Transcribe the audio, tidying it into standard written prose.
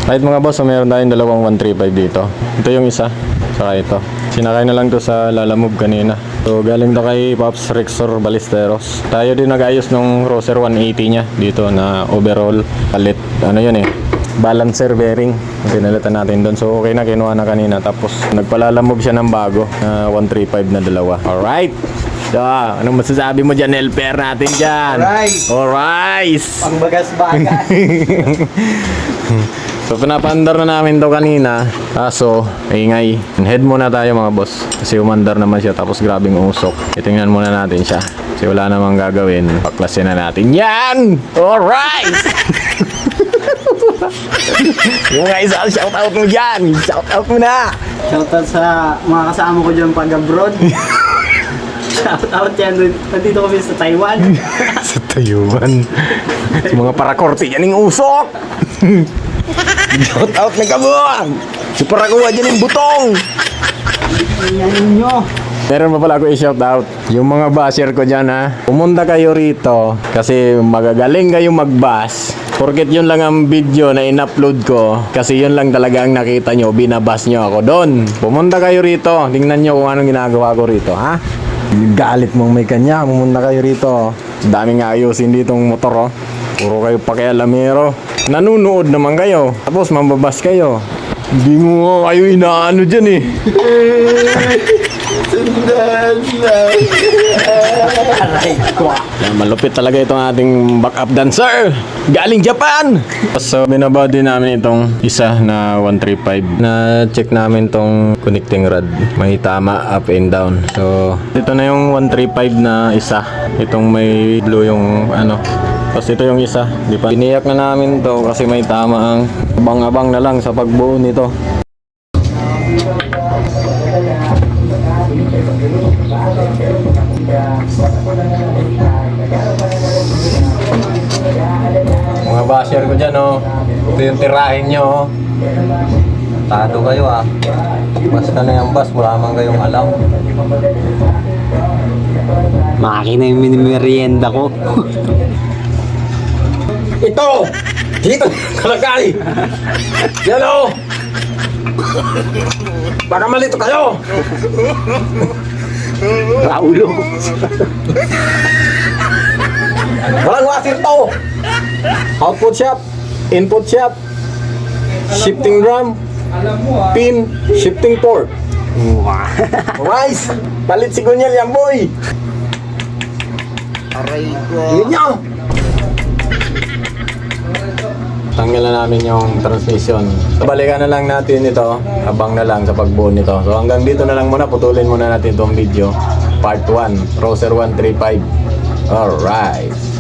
Right mga boss, so meron tayong dalawang 135 dito. Ito yung isa, saka ito. Sinakay na lang to sa Lalamove kanina. So galing to kay Pops Rexor Ballesteros. Tayo din nag-ayos nung Cruiser 180 niya dito na overall palit. Ano yun balancer bearing. Pinalitan natin doon. So okay na, kinuha na kanina. Tapos nagpalalamove siya ng bago na 135 na dalawa. Alright! So, anong masasabi mo dyan, helper natin dyan? Alright! Pangbagas-bagas. So pinapaandar na namin to kanina. Kaso ingay. Head muna tayo mga boss. Kasi umandar naman siya. Tapos grabing usok. Itingnan muna natin siya. Kasi wala namang gagawin. Paklasin na natin yan. Alright. Yung nga isa, shoutout mo dyan. Shoutout mo na. Shoutout sa mga kasama ko dyan pag-abroad. Shoutout yan. Nandito kami sa Taiwan. Sa Taiwan. Sa mga parakorte yan yung usok. Shoutout na kabuang. Si Parakuha dyan yung butong. Yan nyo. Meron pa pala ako i-shoutout. Yung mga basher ko dyan pumunta kayo rito kasi magagaling kayo mag-bash. Porket yun lang ang video na in-upload ko. Kasi yun lang talaga ang nakita nyo. Binabas nyo ako doon. Pumunta kayo rito. Tingnan nyo kung anong ginagawa ko rito, ha? Galit mong may kanya. Pumunta kayo rito. Daming ayusin ditong motor, Puro kayo pakialamero. Nanunood naman kayo. Tapos mambabas kayo. Hindi mo kayo inaano dyan Malupit talaga itong ating backup dancer. Galing Japan. So binaba din namin itong isa na 135. Na check namin tong connecting rod. May tama up and down. So ito na yung 135 na isa. Itong may blue yung Tapos ito yung isa. Piniyak na namin to kasi may tama ang abang-abang na lang sa pagbuo nito. Mga basher ko dyan ito yung tirahin nyo Tado kayo Basta na yung bus, wala man kayong alam. Makina yung minimerienda ko. Ito! Dito! Kalagay! Yan Baka malito kayo! Raulo. Walang wasir to! Output shop, input shop, shifting drum, pin, shifting port. Rice! Palit si Gunyal yan, boy! Aray ko. Yun nyo! Tanggal na namin yung transmission. So, balikan na lang natin ito. Abang na lang sa pagbuo nito. So hanggang dito na lang muna. Putulin muna natin itong video. Part 1. Cruiser 135. Alright.